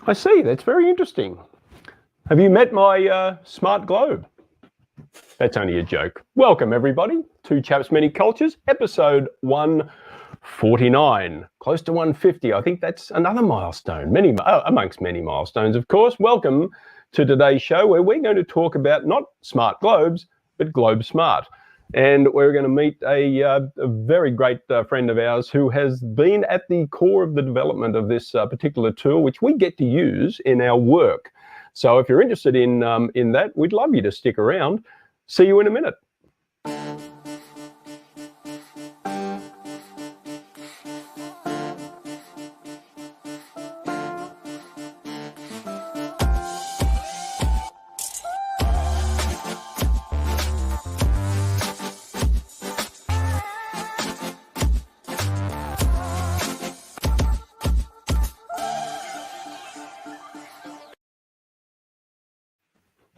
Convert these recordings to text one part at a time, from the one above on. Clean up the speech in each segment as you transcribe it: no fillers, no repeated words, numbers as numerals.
I see. That's very interesting. Have you met my smart globe? That's only a joke. Welcome, everybody, to Chaps Many Cultures, episode 149. Close to 150. I think that's another milestone, amongst many milestones, of course. Welcome to today's show, where we're going to talk about not smart globes, but GlobeSmart. And we're going to meet a very great friend of ours who has been at the core of the development of this particular tool, which we get to use in our work. So if you're interested in that, we'd love you to stick around. See you in a minute.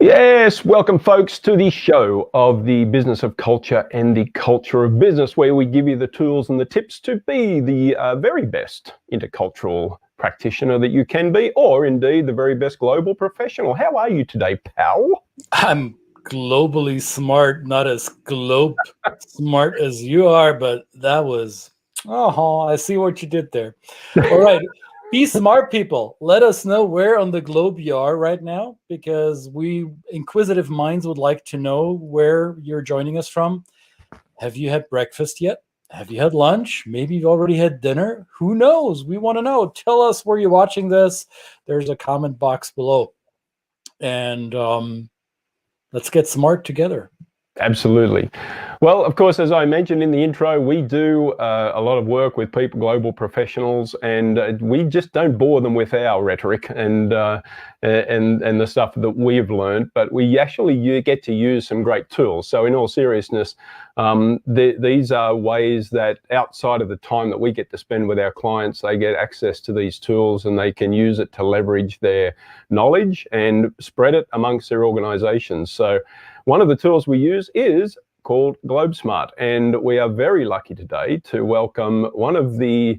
Yes, welcome folks to the show of the business of culture and the culture of business, where we give you the tools and the tips to be the very best intercultural practitioner that you can be, or indeed the very best global professional. How are you today, pal? I'm globally smart, not as globe smart as you are, but that was, I see what you did there. All right. Be smart, people. Let us know where on the globe you are right now, because we inquisitive minds would like to know where you're joining us from. Have you had breakfast yet? Have you had lunch? Maybe you've already had dinner. Who knows? We want to know. Tell us where you're watching this. There's a comment box below. And let's get smart together. Absolutely. Well, of course, as I mentioned in the intro, we do a lot of work with people, global professionals, and we just don't bore them with our rhetoric and the stuff that we've learned, but we actually get to use some great tools. So in all seriousness, these are ways that outside of the time that we get to spend with our clients, they get access to these tools and they can use it to leverage their knowledge and spread it amongst their organizations. So one of the tools we use is called GlobeSmart, and we are very lucky today to welcome one of the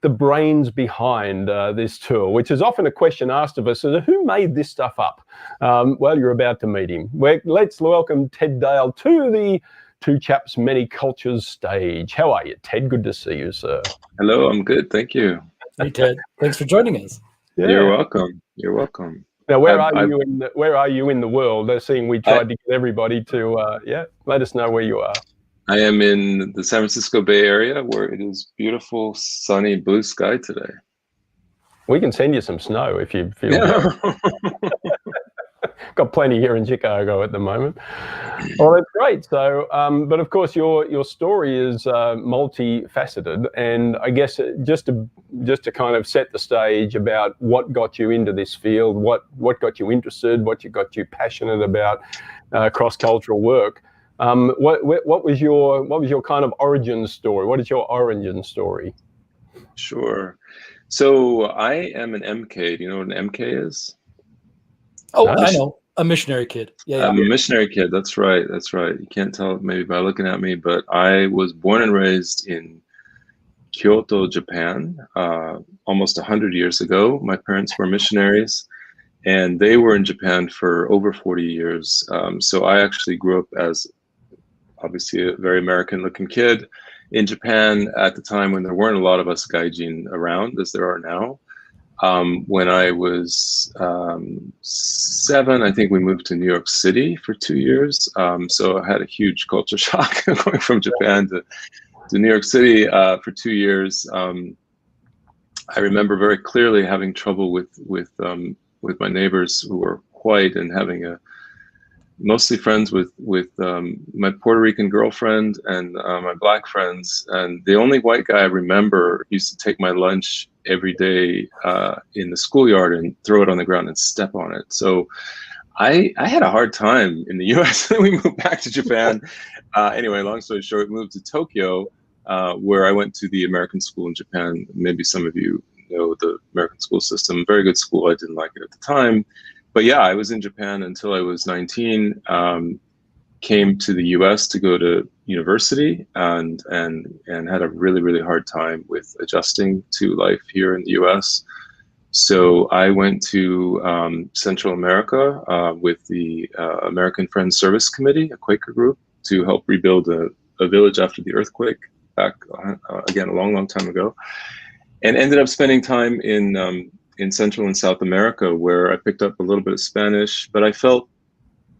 brains behind this tool, which is often a question asked of us: who made this stuff up? Well, you're about to meet him. Let's welcome Ted Dale to the Two Chaps Many Cultures stage. How are you, Ted? Good to see you, sir. Hello, I'm good, thank you. Hey, Ted. Thanks for joining us. Yeah. You're welcome. You're welcome. Now, where are you in the world? Seeing we tried to get everybody to, let us know where you are. I am in the San Francisco Bay Area, where it is beautiful, sunny, blue sky today. We can send you some snow if you feel Got plenty here in Chicago at the moment. Well, that's great. So, but of course, your story is multifaceted, and I guess just to kind of set the stage about what got you into this field, what got you interested, what got you passionate about cross-cultural work. What was your kind of origin story? What is your origin story? Sure. So I am an MK. Do you know what an MK is? Oh, I know. A missionary kid. Yeah. I'm a missionary kid. That's right. You can't tell maybe by looking at me, but I was born and raised in Kyoto, Japan, almost 100 years ago. My parents were missionaries, and they were in Japan for over 40 years. So I actually grew up as obviously a very American-looking kid in Japan at the time when there weren't a lot of us gaijin around as there are now. When I was 7, I think we moved to New York City for 2 years. So I had a huge culture shock going from Japan to New York City for 2 years. I remember very clearly having trouble with my neighbors who were white, and having mostly friends with my Puerto Rican girlfriend and my black friends. And the only white guy I remember used to take my lunch every day in the schoolyard and throw it on the ground and step on it. So I had a hard time in the US. We moved back to Japan. Anyway, long story short, moved to Tokyo, where I went to the American school in Japan. Maybe some of you know the American school system. Very good school. I didn't like it at the time. But yeah, I was in Japan until I was 19, came to the US to go to university, and had a really, really hard time with adjusting to life here in the US. So I went to Central America with the American Friends Service Committee, a Quaker group, to help rebuild a village after the earthquake back, again, a long, long time ago. And ended up spending time in Central and South America, where I picked up a little bit of Spanish, but I felt,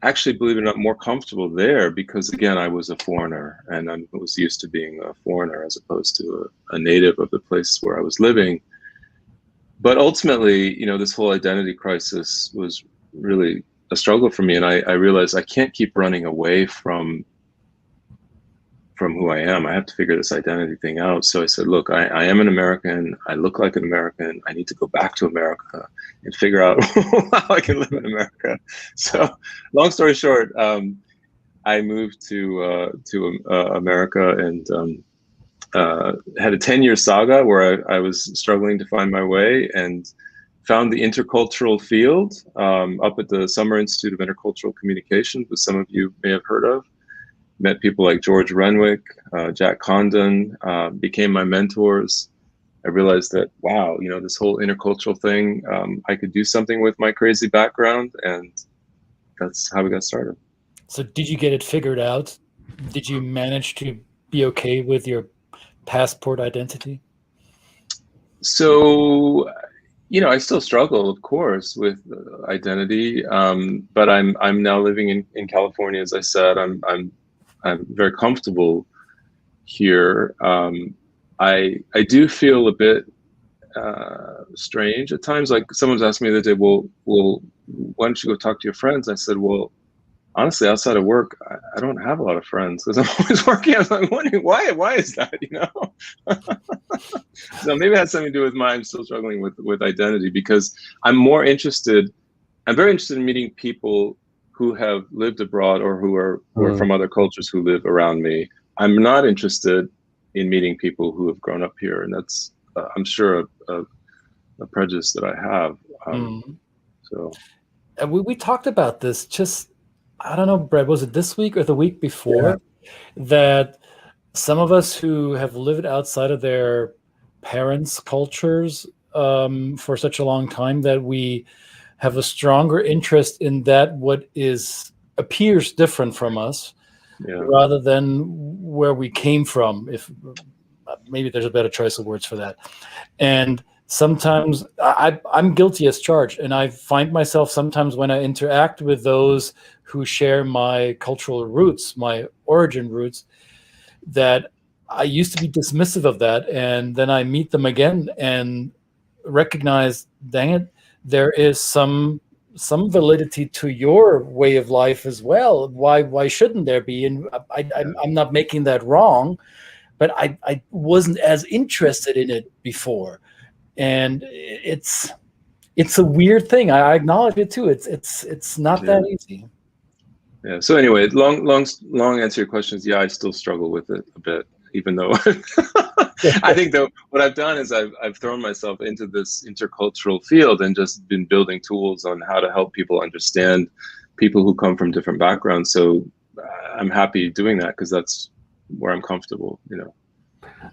actually, believe it or not, more comfortable there because, again, I was a foreigner and I was used to being a foreigner as opposed to a native of the place where I was living. But ultimately, you know, this whole identity crisis was really a struggle for me. And I realized I can't keep running away from who I am. I have to figure this identity thing out. So I said, look, I am an American. I look like an American. I need to go back to America and figure out how I can live in America. So long story short, I moved to America and had a 10-year saga where I was struggling to find my way and found the intercultural field up at the Summer Institute of Intercultural Communication, which some of you may have heard of. Met people like George Renwick, Jack Condon, became my mentors. I realized that, wow, you know, this whole intercultural thing, I could do something with my crazy background, and that's how we got started. So did you get it figured out? Did you manage to be okay with your passport identity? So, you know, I still struggle, of course, with identity, but I'm now living in California. As I said, I'm very comfortable here. I do feel a bit strange at times. Like someone's asked me the other day, well, why don't you go talk to your friends? I said, well, honestly, outside of work, I don't have a lot of friends because I'm always working. I was like wondering why is that, you know? So maybe it has something to do with I'm still struggling with identity, because I'm very interested in meeting people who have lived abroad or who are from other cultures who live around me. I'm not interested in meeting people who have grown up here, and that's I'm sure a prejudice that I have. So, and we talked about this just, I don't know, Brett, was it this week or the week before? Yeah. That some of us who have lived outside of their parents' cultures for such a long time, that we have a stronger interest in that what appears different from us, rather than where we came from. If maybe there's a better choice of words for that. And sometimes I'm guilty as charged, and I find myself sometimes when I interact with those who share my cultural roots, my origin roots, that I used to be dismissive of that, and then I meet them again and recognize, dang it, there is some validity to your way of life as well. Why shouldn't there be? And I'm not making that wrong, but I wasn't as interested in it before. And it's a weird thing. I acknowledge it too. It's not that easy. Yeah. So anyway, long answer to your questions. Yeah, I still struggle with it a bit, even though I think that what I've done is I've thrown myself into this intercultural field and just been building tools on how to help people understand people who come from different backgrounds. So I'm happy doing that because that's where I'm comfortable, you know.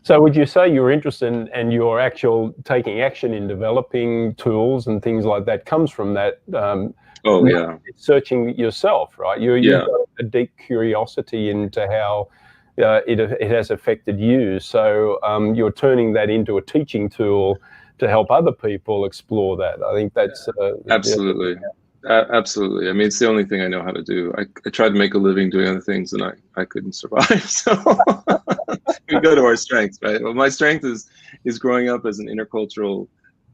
So would you say you're interested and your actual taking action in developing tools and things like that comes from that? Searching yourself, right? You've got a deep curiosity into how it has affected you. So you're turning that into a teaching tool to help other people explore that. I think that's absolutely. Absolutely. I mean, it's the only thing I know how to do. I tried to make a living doing other things and I couldn't survive. So we go to our strengths, right? Well, my strength is growing up as an intercultural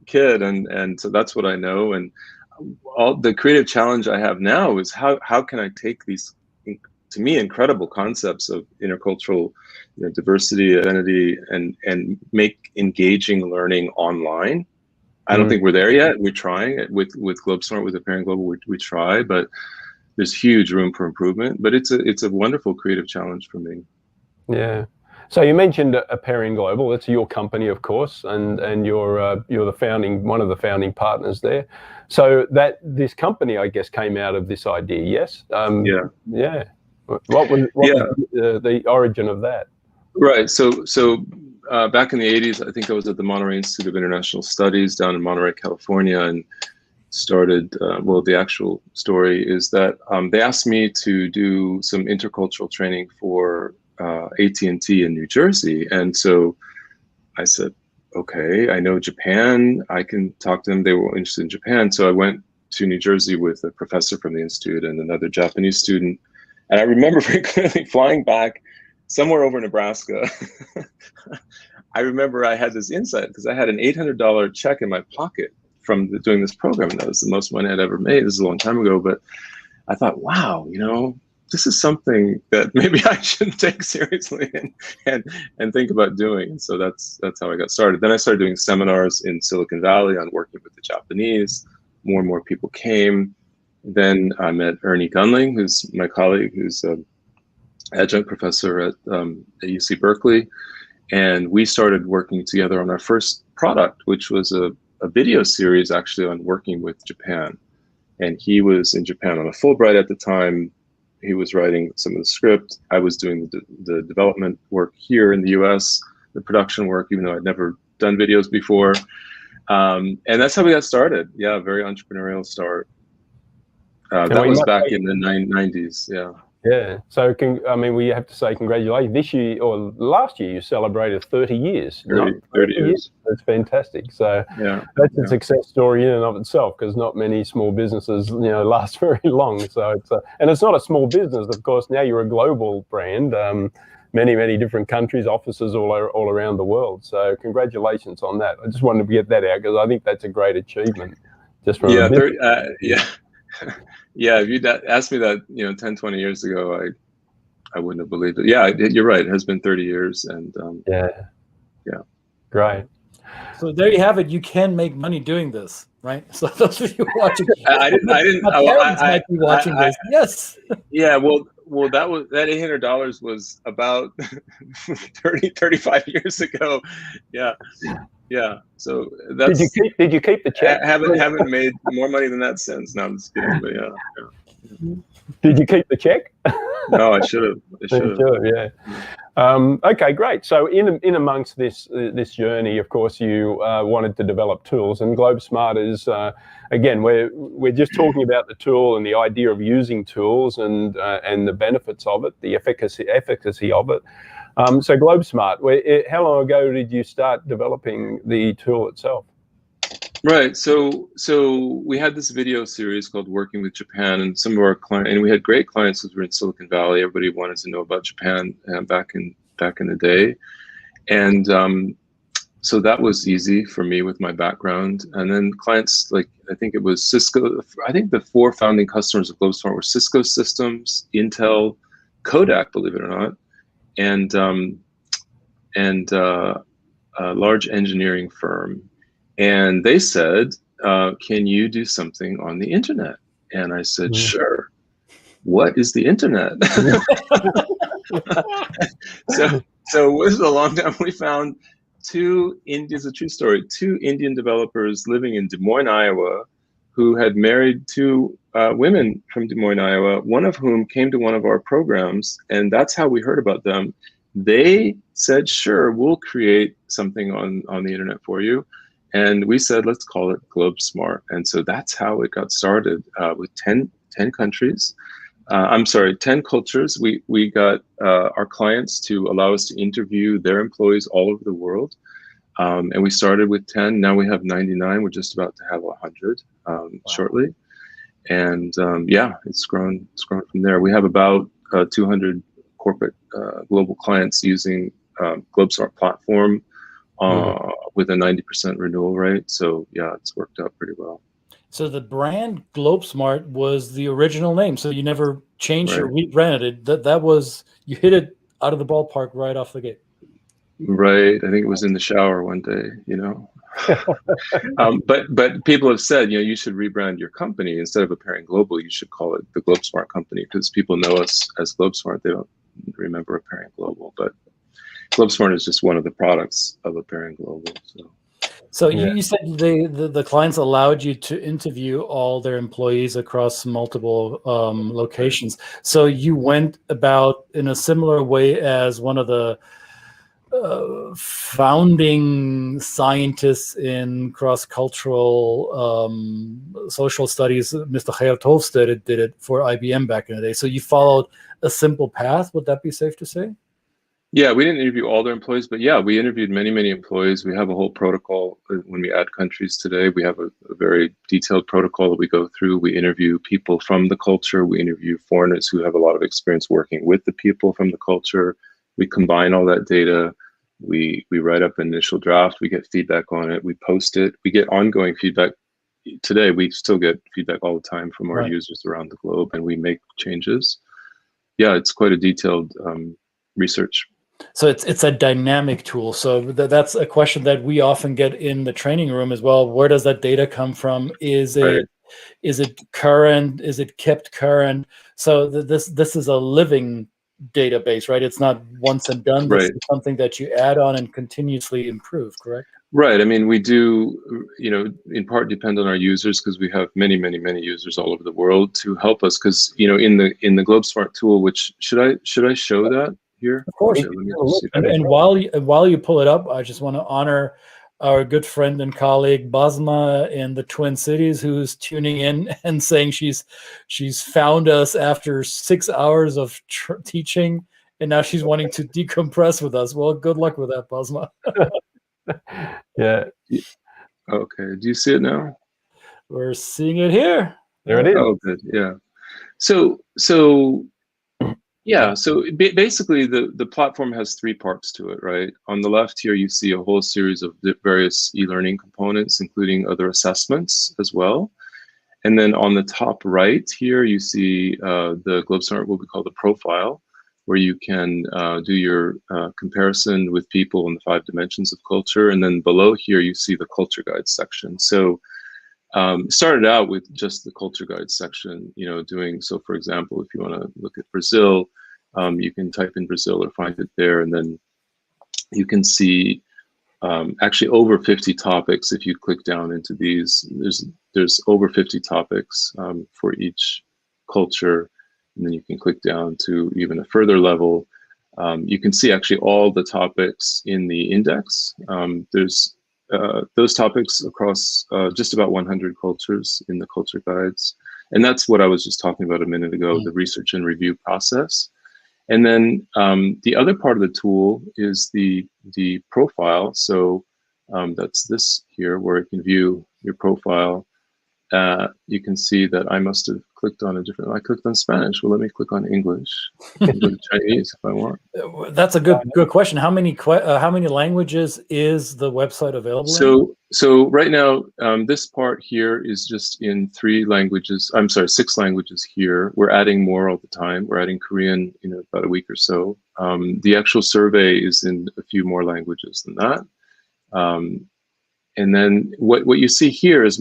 kid, and so that's what I know. And all the creative challenge I have now is how can I take these, to me, incredible concepts of intercultural, you know, diversity, identity, and make engaging learning online. I don't think we're there yet. We're trying it with GlobeSmart, with Aperian Global. We try, but there's huge room for improvement. But it's a wonderful creative challenge for me. Yeah. So you mentioned Aperian Global. It's your company, of course, and you're one of the founding partners there. So that this company, I guess, came out of this idea. Yes. Yeah. What was the origin of that? Right. So back in the 80s, I think I was at the Monterey Institute of International Studies down in Monterey, California, and started, well, the actual story is that they asked me to do some intercultural training for AT&T in New Jersey. And so I said, okay, I know Japan, I can talk to them. They were interested in Japan. So I went to New Jersey with a professor from the Institute and another Japanese student. And I remember very clearly flying back somewhere over Nebraska. I remember I had this insight because I had an $800 check in my pocket from doing this program. And that was the most money I'd ever made. This is a long time ago, but I thought, wow, you know, this is something that maybe I should take seriously and think about doing. And so that's how I got started. Then I started doing seminars in Silicon Valley on working with the Japanese. More and more people came. Then I met Ernie Gunling, who's my colleague, who's an adjunct professor at UC Berkeley. And we started working together on our first product, which was a video series actually on working with Japan. And he was in Japan on a Fulbright at the time. He was writing some of the script. I was doing the development work here in the US, the production work, even though I'd never done videos before. And that's how we got started. Yeah, very entrepreneurial start. That was back in the 90s, yeah. Yeah, so I mean, we have to say congratulations. This year, or last year, you celebrated 30 years. 30 years. That's fantastic. So yeah, that's a success story in and of itself, because not many small businesses, you know, last very long. So it's and it's not a small business, of course. Now you're a global brand, many different countries, offices all around the world. So congratulations on that. I just wanted to get that out because I think that's a great achievement. Just from yeah, if you'd asked me that, you know, 10, 20 years ago, I wouldn't have believed it. Yeah, you're right. It has been 30 years. And yeah. Great. So there you have it. You can make money doing this, right? So those of you watching, I didn't. My parents might be watching this. Yes. Yeah. Well, that $800 was about 35 years ago. Yeah. Yeah. So that's. Did you keep the check? I haven't made more money than that since. No, I'm just kidding. But yeah. Did you keep the check? No, I should have. Yeah. Okay, great. So in amongst this journey, of course, you wanted to develop tools, and GlobeSmart is again, we're just talking about the tool and the idea of using tools and the benefits of it, the efficacy of it. So GlobeSmart, how long ago did you start developing the tool itself? Right. So we had this video series called Working with Japan, and some of our clients, and we had great clients because we're in Silicon Valley. Everybody wanted to know about Japan back in the day. And so that was easy for me with my background. And then clients like, I think it was Cisco. I think the 4 founding customers of GlobeSmart were Cisco Systems, Intel, Kodak, believe it or not, and a large engineering firm. And they said, can you do something on the internet? And I said, sure. What is the internet? So it was a long time. We found it's a true story, 2 Indian developers living in Des Moines, Iowa, who had married 2 women from Des Moines, Iowa, one of whom came to one of our programs. And that's how we heard about them. They said, sure, we'll create something on the internet for you. And we said, let's call it GlobeSmart. And so that's how it got started with 10 countries. 10 cultures. We got our clients to allow us to interview their employees all over the world. And we started with 10. Now we have 99. We're just about to have 100 shortly. And yeah, it's grown from there. We have about 200 corporate global clients using GlobeSmart platform. With a 90% renewal rate. So yeah, it's worked out pretty well. So the brand GlobeSmart was the original name. So you never changed or rebranded it. That was, you hit it out of the ballpark right off the gate. Right. I think it was in the shower one day, you know. But people have said, you know, you should rebrand your company. Instead of Aperian Global, you should call it the GlobeSmart company, because people know us as GlobeSmart. They don't remember Aperian Global, but GlobeSmart is just one of the products of Aperian Global. So you said the clients allowed you to interview all their employees across multiple locations. So you went about in a similar way as one of the founding scientists in cross-cultural social studies. Mr. Geert Hofstede did it for IBM back in the day. So you followed a simple path. Would that be safe to say? Yeah, we didn't interview all their employees, but yeah, we interviewed many, many employees. We have a whole protocol when we add countries today. We have a very detailed protocol that we go through. We interview people from the culture. We interview foreigners who have a lot of experience working with the people from the culture. We combine all that data. We write up an initial draft. We get feedback on it. We post it. We get ongoing feedback. Today, we still get feedback all the time from our users around the globe, and we make changes. Yeah, it's quite a detailed research. So it's a dynamic tool. So that's a question that we often get in the training room as well. Where does that data come from? Is it current? Is it kept current? So this is a living database, right? It's not once and done. This is something that you add on and continuously improve, correct? Right. I mean, we do, in part depend on our users, because we have many, many, many users all over the world to help us. Because in the GlobeSmart tool, which should I show that here? Of course. And while you pull it up, I just want to honor our good friend and colleague Basma in the Twin Cities, who's tuning in and saying she's found us after 6 hours of teaching, and now she's wanting to decompress with us. Well, good luck with that, Basma. Yeah. Okay. Do you see it now? We're seeing it here. There it is. Oh, good. Yeah. So basically the platform has three parts to it, right? On the left here, you see a whole series of various e-learning components, including other assessments as well. And then on the top right here, you see the GlobeSmart, what we call the profile, where you can do your comparison with people in the 5 dimensions of culture. And then below here, you see the culture guide section. So started out with just the culture guide section, so for example, if you want to look at Brazil, you can type in Brazil or find it there, and then you can see actually over 50 topics. If you click down into these, there's over 50 topics for each culture, and then you can click down to even a further level. You can see actually all the topics in the index. There's those topics across just about 100 cultures in the culture guides. And that's what I was just talking about a minute ago, the research and review process. And then the other part of the tool is the profile. So that's this here, where you can view your profile. You can see that I must have clicked on I clicked on Spanish. Well, let me click on English. I can go to Chinese if I want. That's a good question. How many languages is the website available in? So right now, this part here is just in 3 languages. I'm sorry, 6 languages here. We're adding more all the time. We're adding Korean in about a week or so. The actual survey is in a few more languages than that. And then what you see here is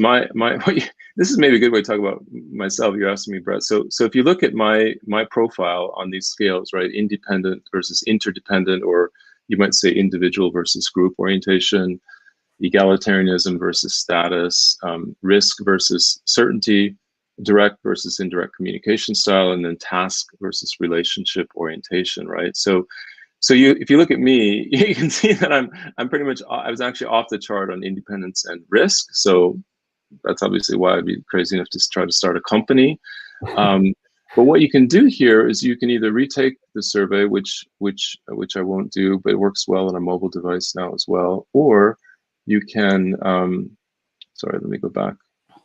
this is maybe a good way to talk about myself. You're asking me, Brett. So if you look at my profile on these scales, right, independent versus interdependent, or you might say individual versus group orientation, egalitarianism versus status, risk versus certainty, direct versus indirect communication style, and then task versus relationship orientation, right? So if you look at me, you can see that I'm pretty much, I was actually off the chart on independence and risk. So that's obviously why I'd be crazy enough to try to start a company. But what you can do here is you can either retake the survey, which I won't do, but it works well on a mobile device now as well, or you can, sorry, let me go back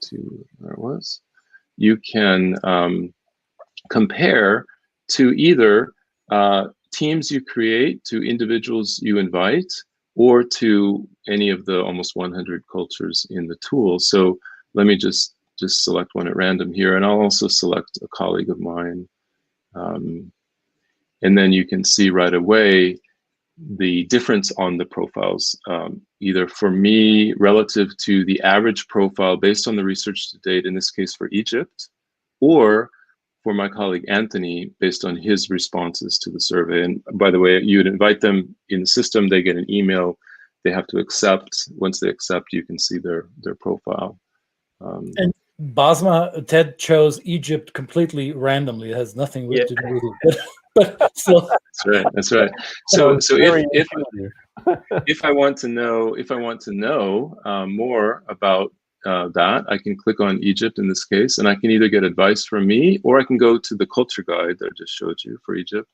to where it was. You can compare to either teams you create, to individuals you invite, or to any of the almost 100 cultures in the tool. So let me just select one at random here, and I'll also select a colleague of mine. And then you can see right away the difference on the profiles, either for me relative to the average profile based on the research to date, in this case for Egypt, or for my colleague Anthony, based on his responses to the survey. And by the way, you would invite them in the system, they get an email, they have to accept. Once they accept, you can see their profile. And Basma, Ted chose Egypt completely randomly. It has nothing to do with it. But still, That's right. That's right. So So very if intuitive. if I want to know more about that, I can click on Egypt in this case, and I can either get advice from me, or I can go to the culture guide that I just showed you for Egypt.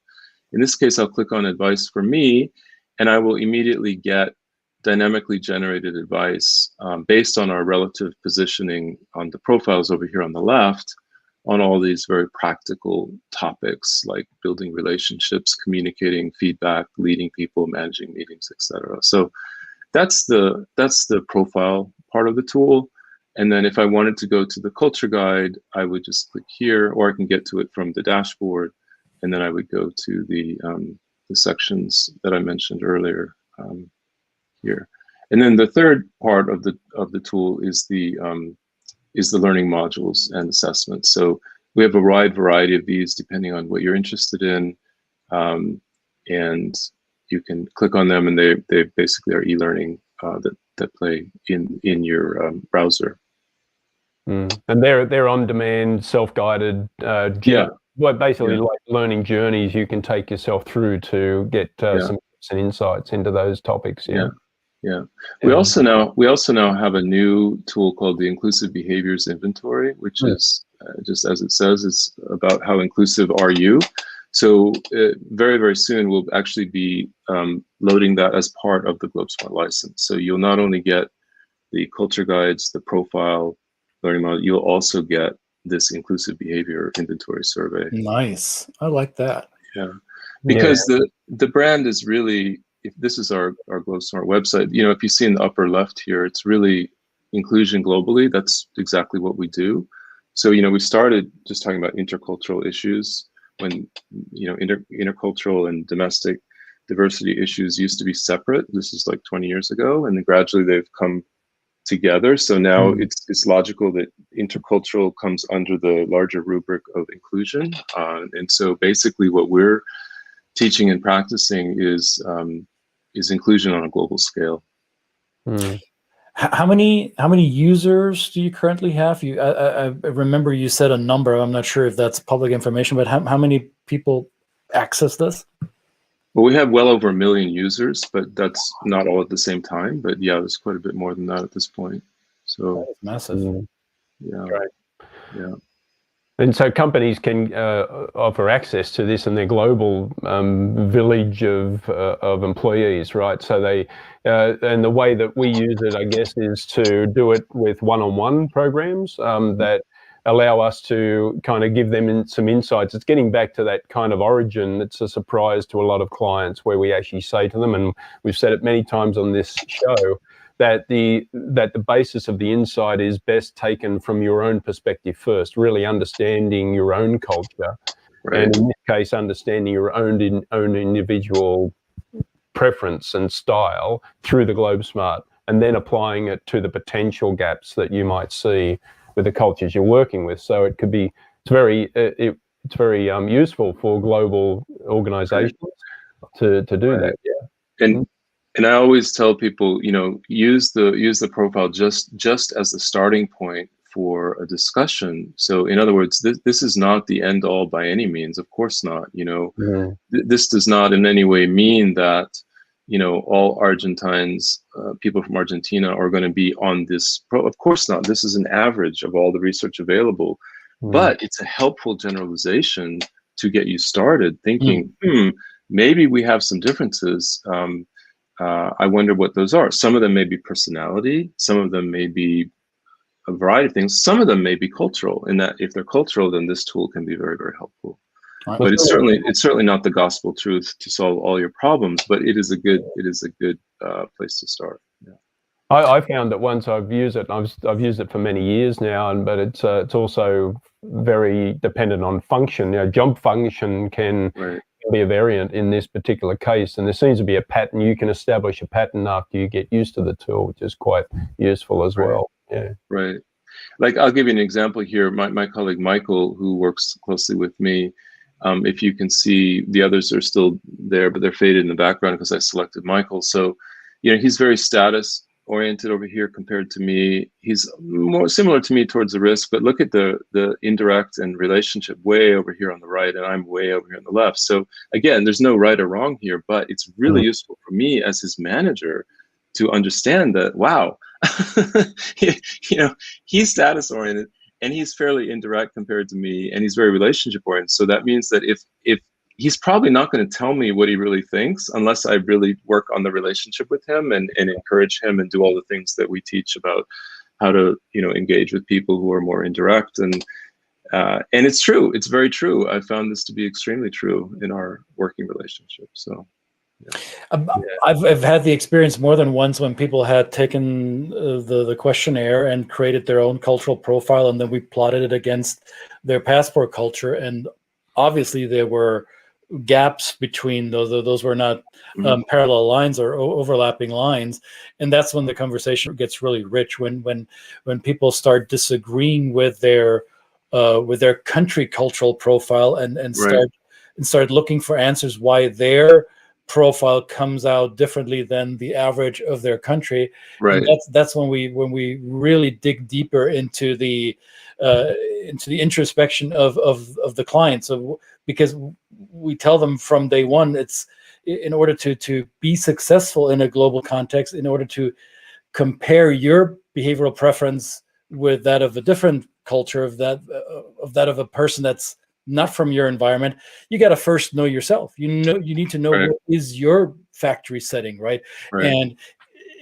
In this case, I'll click on advice for me, and I will immediately get dynamically generated advice based on our relative positioning on the profiles over here on the left, on all these very practical topics like building relationships, communicating feedback, leading people, managing meetings, etc. So that's the profile part of the tool. And then if I wanted to go to the culture guide, I would just click here, or I can get to it from the dashboard, and then I would go to the sections that I mentioned earlier here. And then the third part of the tool is the learning modules and assessments. So we have a wide variety of these depending on what you're interested in, and you can click on them, and they basically are e-learning that play in your browser. And they're on demand, self-guided. Yeah. Well, basically like learning journeys you can take yourself through to get some tips and insights into those topics. Yeah. We also now have a new tool called the Inclusive Behaviors Inventory, which is just as it says, it's about how inclusive are you. So very, very soon we'll actually be loading that as part of the GlobeSmart license. So you'll not only get the culture guides, the profile, learning model, you'll also get this inclusive behavior inventory survey. nice. I like that. Yeah, because the brand is really, if this is our GlobeSmart website, you know, if you see in the upper left here, it's really inclusion globally. That's exactly what we do. So, you know, we started just talking about intercultural issues when, you know, intercultural and domestic diversity issues used to be separate. This is like 20 years ago, and then gradually they've come together. So now it's logical that intercultural comes under the larger rubric of inclusion. And so basically what we're teaching and practicing is inclusion on a global scale. How many users do you currently have? I remember you said a number. I'm not sure if that's public information, but how many people access this? Well, we have well over 1 million users, but that's not all at the same time. But yeah, there's quite a bit more than that at this point. So massive. Yeah. Great. Yeah. And so companies can offer access to this in their global village of employees, right? So they, and the way that we use it, I guess, is to do it with one-on-one programs that allow us to kind of give them some insights. It's getting back to that kind of origin that's a surprise to a lot of clients, where we actually say to them, and we've said it many times on this show, that the basis of the insight is best taken from your own perspective first, really understanding your own culture, and in this case, understanding your own individual preference and style through the GlobeSmart, and then applying it to the potential gaps that you might see with the cultures you're working with. So it could be, it's very useful for global organizations to do that. Yeah. And I always tell people, you know, use the profile just as the starting point for a discussion. So in other words, this is not the end all by any means. Of course not. You know, this does not in any way mean that, you know, all Argentines, people from Argentina are going to be on this. Of course not. This is an average of all the research available, but it's a helpful generalization to get you started thinking, maybe we have some differences. I wonder what those are. Some of them may be personality. Some of them may be a variety of things. Some of them may be cultural, in that if they're cultural, then this tool can be very, very helpful. But it's certainly not the gospel truth to solve all your problems, but it is a good place to start. Yeah. I found that once I've used it, I've used it for many years now, but it's also very dependent on function. You know, job function can be a variant in this particular case, and there seems to be a pattern. You can establish a pattern after you get used to the tool, which is quite useful as well. Yeah. Right. Like, I'll give you an example here. My colleague Michael, who works closely with me, if you can see, the others are still there, but they're faded in the background because I selected Michael. So, you know, he's very status oriented over here compared to me. He's more similar to me towards the risk, but look at the indirect and relationship way over here on the right, and I'm way over here on the left. So again, there's no right or wrong here, but it's really useful for me as his manager to understand that, wow, he's status oriented and he's fairly indirect compared to me, and he's very relationship oriented. So that means that if he's probably not going to tell me what he really thinks unless I really work on the relationship with him and encourage him and do all the things that we teach about how to, engage with people who are more indirect. And it's true. It's very true. I found this to be extremely true in our working relationship. So. Yeah. I've had the experience more than once when people had taken the questionnaire and created their own cultural profile, and then we plotted it against their passport culture, and obviously there were gaps between those were not parallel lines or overlapping lines, and that's when the conversation gets really rich, when people start disagreeing with their country cultural profile and start looking for answers why their profile comes out differently than the average of their country. Right. And that's when we really dig deeper into the introspection of the client. So because we tell them from day one, it's in order to be successful in a global context, in order to compare your behavioral preference with that of a different culture, of that of a person that's not from your environment, you got to first know yourself. You need to know what is your factory setting, right? And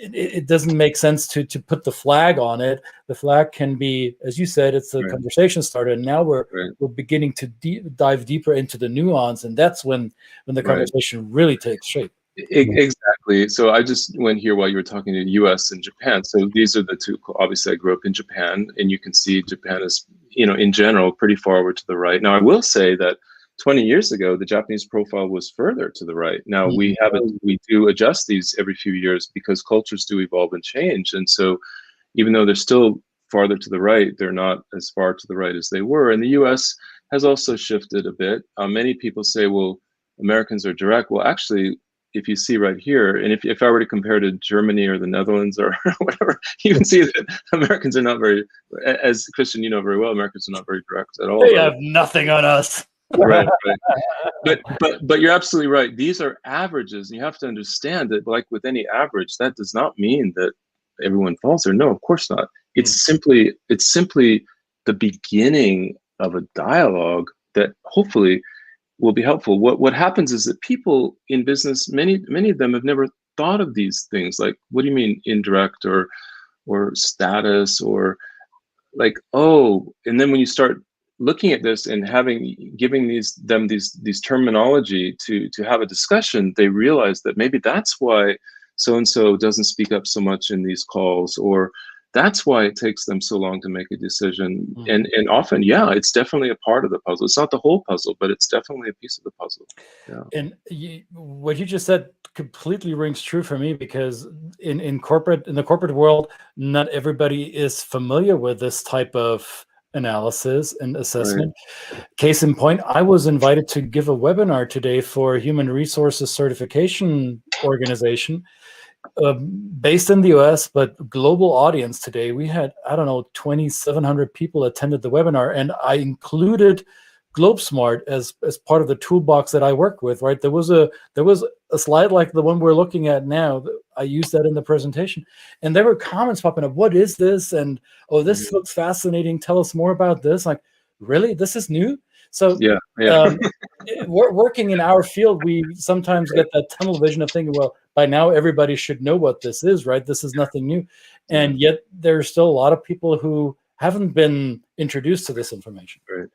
it doesn't make sense to put the flag on it. The flag can be, as you said, it's a conversation starter, and now we're beginning to dive deeper into the nuance, and that's when the conversation really takes shape. Exactly. So I just went here while you were talking to US and Japan. So these are the two. Obviously, I grew up in Japan, and you can see Japan is, in general, pretty far over to the right. Now, I will say that 20 years ago, the Japanese profile was further to the right. Now, we do adjust these every few years because cultures do evolve and change. And so even though they're still farther to the right, they're not as far to the right as they were. And the US has also shifted a bit. Many people say, well, Americans are direct. Well, actually, if you see right here, and if I were to compare to Germany or the Netherlands or whatever, you can see that Americans are not very, as Christian, you know very well, Americans are not very direct at all. They have nothing on us. Right. But you're absolutely right. These are averages, and you have to understand that, like with any average, that does not mean that everyone falls there. No, of course not. It's simply the beginning of a dialogue that hopefully will be helpful. What happens is that people in business, many of them have never thought of these things. Like, what do you mean indirect or status, or like, and then when you start looking at this and giving them these terminology to have a discussion, they realize that maybe that's why so and so doesn't speak up so much in these calls, or that's why it takes them so long to make a decision. And often, it's definitely a part of the puzzle. It's not the whole puzzle, but it's definitely a piece of the puzzle. Yeah. And what you just said completely rings true for me, because in the corporate world, not everybody is familiar with this type of analysis and assessment. Case in point, I was invited to give a webinar today for a human resources certification organization based in the US, but global audience today. We had, 2,700 people attended the webinar, and I included GlobeSmart as part of the toolbox that I work with, right? There was a slide like the one we're looking at now. I used that in the presentation, and there were comments popping up. What is this? And, this looks fascinating. Tell us more about this. Like, really? This is new? So working in our field, we sometimes get that tunnel vision of thinking, well, by now everybody should know what this is, right? This is nothing new. And yet there's still a lot of people who haven't been introduced to this information. Right.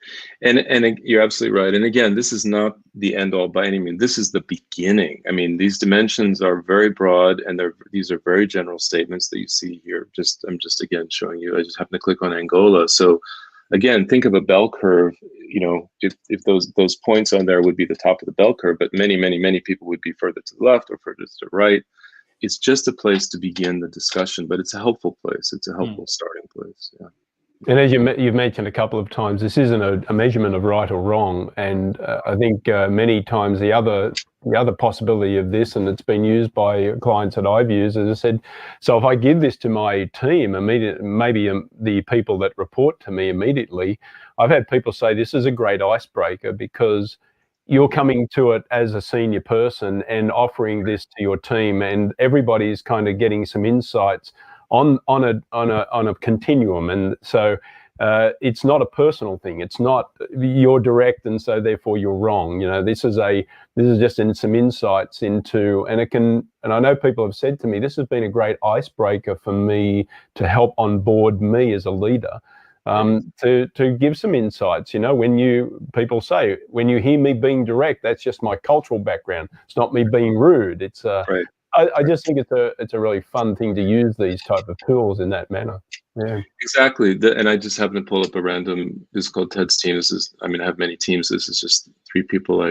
And you're absolutely right. And again, this is not the end all by any means. This is the beginning. I mean, these dimensions are very broad, and these are very general statements that you see here. I'm just again showing you. I just happen to click on Angola. So again, think of a bell curve. If those points on there would be the top of the bell curve, but many people would be further to the left or further to the right. It's just a place to begin the discussion, but it's a helpful place. It's a helpful starting place. Yeah. And as you've mentioned a couple of times, this isn't a measurement of right or wrong. And I think many times the other the other possibility of this, and it's been used by clients that I've used, as I said, so if I give this to my team immediately, maybe the people that report to me immediately, I've had people say this is a great icebreaker because you're coming to it as a senior person and offering this to your team, and everybody's kind of getting some insights on a continuum. And so it's not a personal thing. It's not you're direct and so therefore you're wrong. You know, this is just some insights into, and I know people have said to me, this has been a great icebreaker for me to help onboard me as a leader. To give some insights, you know, people say, when you hear me being direct, that's just my cultural background. It's not me being rude. It's Right. I just think it's a really fun thing to use these type of tools in that manner. Yeah, Exactly. And I just happened to pull up a random. This is called Ted's team. I have many teams. This is just 3 people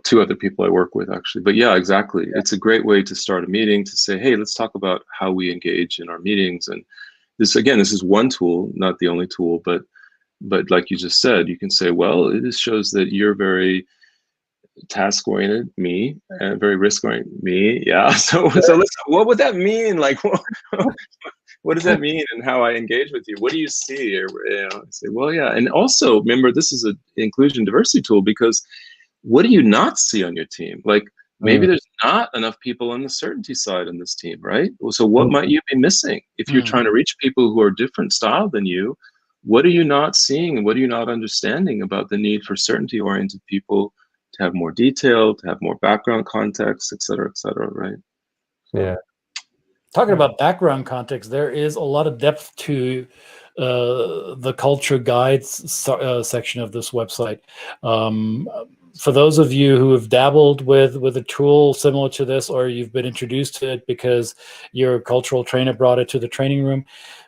two other people I work with actually. But yeah, exactly. It's a great way to start a meeting, to say, hey, let's talk about how we engage in our meetings. And this is one tool, not the only tool, but like you just said, you can say, well, it just shows that you're very task-oriented, me, and very risk-oriented, me. Yeah. So what would that mean? Like, what does that mean, and how I engage with you? What do you see? Or, I say, well, yeah. And also, remember, this is an inclusion diversity tool, because what do you not see on your team? Like, maybe there's not enough people on the certainty side in this team, right? So what might you be missing if you're trying to reach people who are different style than you? What are you not seeing, and what are you not understanding about the need for certainty-oriented people to have more detail, to have more background context, et cetera, right? yeah. Talking about background context, there is a lot of depth to the culture guides section of this website. For those of you who have dabbled with a tool similar to this, or you've been introduced to it because your cultural trainer brought it to the training room,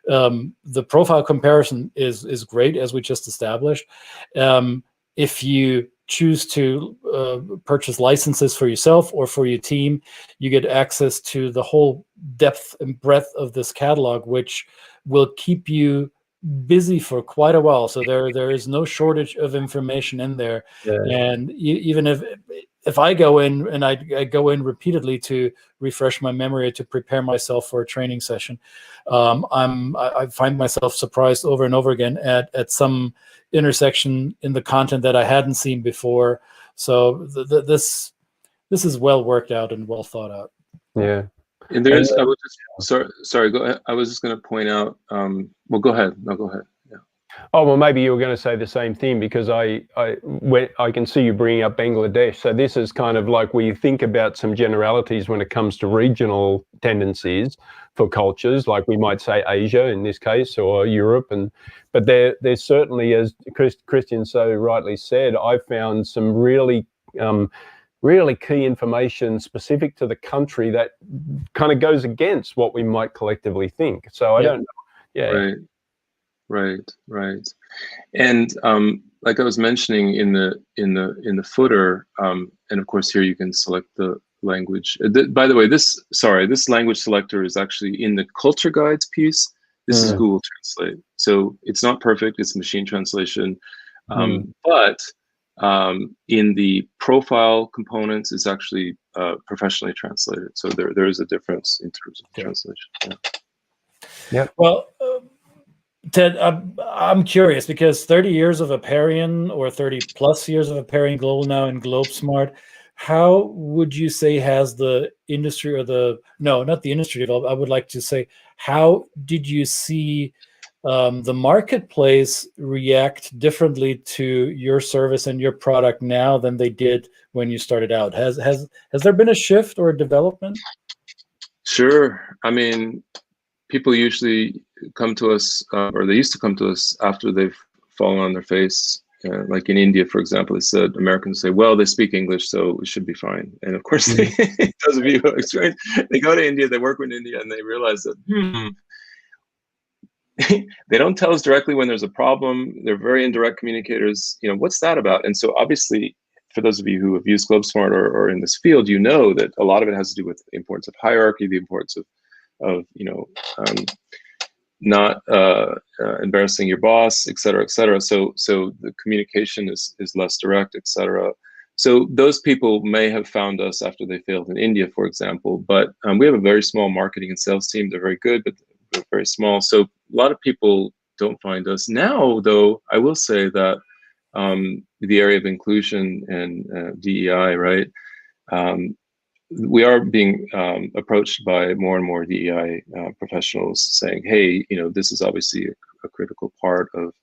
the profile comparison is great, as we just established. If you choose to purchase licenses for yourself or for your team, you get access to the whole depth and breadth of this catalog, which will keep you busy for quite a while. So there is no shortage of information in there. Yeah. And even if I go in, and I go in repeatedly to refresh my memory, to prepare myself for a training session, I find myself surprised over and over again at some intersection in the content that I hadn't seen before. So this is well worked out and well thought out. Yeah. And there's, I was just, sorry, go ahead. I was just going to point out, well, go ahead. No, go ahead. Yeah. Oh, well, maybe you were going to say the same thing, because I can see you bringing up Bangladesh. So this is kind of like, we think about some generalities when it comes to regional tendencies for cultures, like we might say Asia in this case, or Europe. But there's certainly, as Christian so rightly said, I found some really key information specific to the country that kind of goes against what we might collectively think. So I don't know. Yeah. Right. And like I was mentioning in the footer, and of course here you can select the language. By the way, this language selector is actually in the culture guides piece. This is Google Translate, so it's not perfect. It's machine translation, but in the profile components, it's actually professionally translated. So there is a difference in terms of translation. Yeah. Well, Ted, I'm curious, because 30 years of Aperian, or 30 plus years of Aperian Global now in GlobeSmart, how would you say has the industry, or not the industry developed, I would like to say, how did you see the marketplace react differently to your service and your product now than they did when you started out? Has there been a shift or a development? Sure. I mean, people usually come to us, or they used to come to us after they've fallen on their face. Like in India, for example, Americans say, well, they speak English, so it should be fine. And of course, those of you who experience, they go to India, they work with India, and they realize that, they don't tell us directly when there's a problem. They're very indirect communicators. What's that about? And so obviously, for those of you who have used GlobeSmart or in this field, you know that a lot of it has to do with the importance of hierarchy, the importance of not embarrassing your boss, et cetera, et cetera. So the communication is less direct, et cetera. So those people may have found us after they failed in India, for example, but we have a very small marketing and sales team. They're very good, but they're very small. So a lot of people don't find us. Now, though, I will say that the area of inclusion and DEI, right? We are being approached by more and more DEI professionals saying, hey, this is obviously a critical part of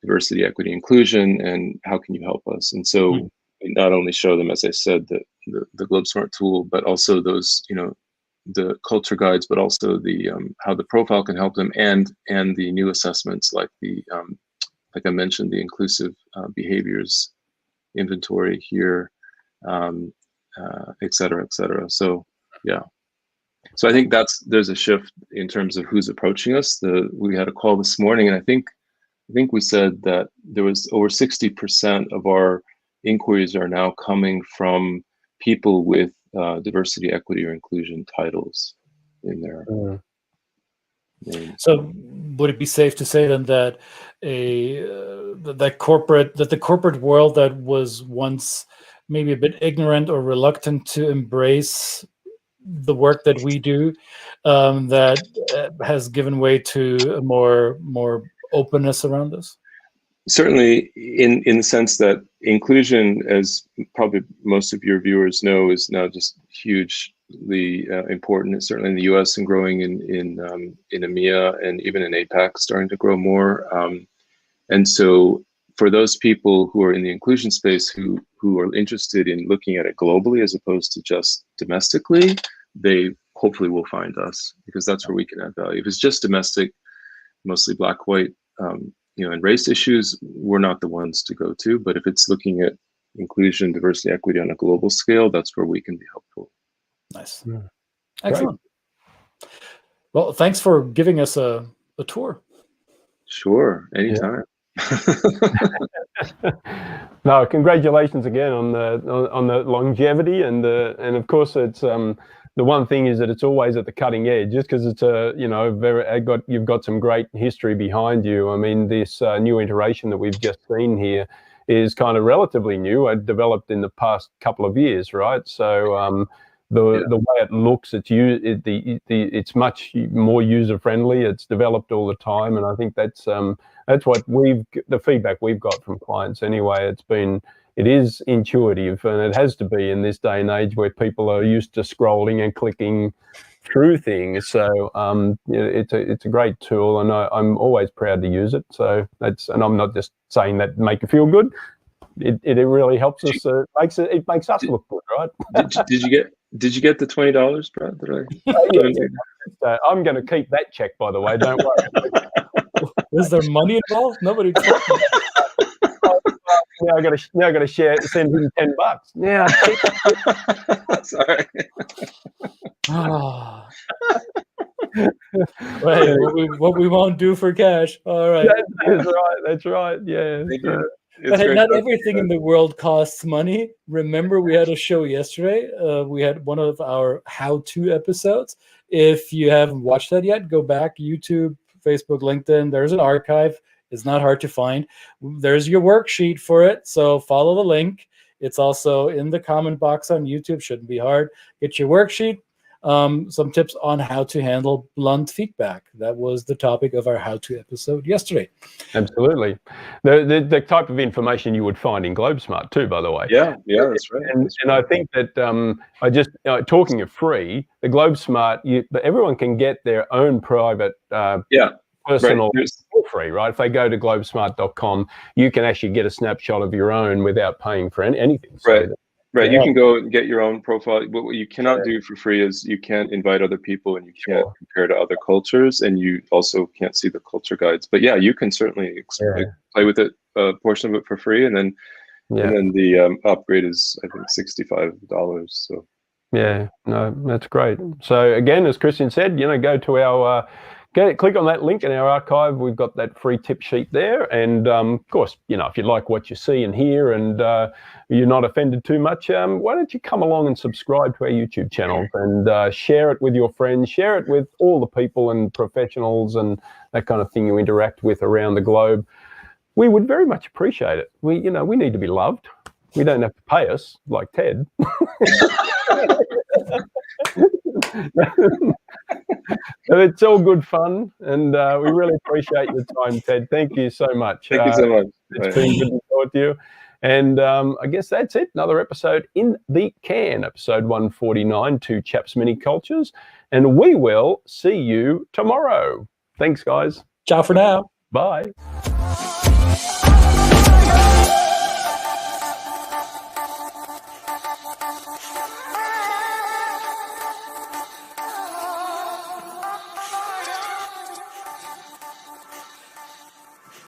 diversity, equity, inclusion, and how can you help us? And so we not only show them, as I said, the GlobeSmart tool, but also those, the culture guides, but also the how the profile can help them, and the new assessments like the like I mentioned, the inclusive behaviors inventory here, et cetera, et cetera. So yeah. So I think there's a shift in terms of who's approaching us. We had a call this morning, and I think we said that there was over 60% of our inquiries are now coming from people with diversity, equity, or inclusion titles in their names. So would it be safe to say then that the corporate world that was once maybe a bit ignorant or reluctant to embrace the work that we do, that has given way to a more openness around this? Certainly, in the sense that inclusion, as probably most of your viewers know, is now just hugely important. It's certainly in the U.S. and growing in EMEA and even in APAC, starting to grow more. And so, for those people who are in the inclusion space who are interested in looking at it globally as opposed to just domestically, they hopefully will find us, because that's where we can add value. If it's just domestic, mostly black, white, and race issues, we're not the ones to go to. But if it's looking at inclusion, diversity, equity on a global scale, that's where we can be helpful. Nice. Excellent. Great. Well, thanks for giving us a tour. Sure, anytime. Yeah. No, congratulations again on the longevity, and of course it's the one thing is that it's always at the cutting edge, just because it's you've got some great history behind you. I mean, this new iteration that we've just seen here is kind of relatively new. It developed in the past couple of years, right? So the way it looks, it's much more user friendly. It's developed all the time, and I think that's what the feedback we've got from clients anyway. It is intuitive, and it has to be in this day and age where people are used to scrolling and clicking through things. So it's a great tool, and I'm always proud to use it. So and I'm not just saying that to make you feel good. It really helps us. It makes us look good, right? Did you get the $20, Brad? I'm going to keep that check, by the way. Don't worry. Is there money involved? Nobody told me. Now I got to send him $10. Yeah. Sorry. Right. What we won't do for cash. All right. That's right. Yeah. But not everything in the world costs money. Remember, we had a show yesterday. We had one of our how-to episodes. If you haven't watched that yet, go back, YouTube, Facebook, LinkedIn. There's an archive. It's not hard to find. There's your worksheet for it. So follow the link. It's also in the comment box on YouTube. Shouldn't be hard. Get your worksheet. Some tips on how to handle blunt feedback. That was the topic of our how-to episode yesterday. Absolutely. The type of information you would find in GlobeSmart too, by the way. Yeah, that's right. And I think that I just talking of free, the GlobeSmart, everyone can get their own private personal for free, right? If they go to globesmart.com, you can actually get a snapshot of your own without paying for anything. So Right. You can go and get your own profile. But what you cannot do for free is you can't invite other people, and you can't compare to other cultures, and you also can't see the culture guides. But yeah, you can certainly play with it, a portion of it for free, and then the upgrade is, I think, $65. So yeah, no, that's great. So again, as Christian said, go to our click on that link in our archive. We've got that free tip sheet there. And of course, if you like what you see and hear, and you're not offended too much, why don't you come along and subscribe to our YouTube channel and share it with your friends, share it with all the people and professionals and that kind of thing you interact with around the globe. We would very much appreciate it. We need to be loved. We don't have to pay us like Ted. But it's all good fun, and we really appreciate your time, Ted. Thank you so much. Thank you so much. It's been good to talk to you. And I guess that's it. Another episode in the can, episode 149, 2 Chaps Mini Cultures. And we will see you tomorrow. Thanks, guys. Ciao for now. Bye.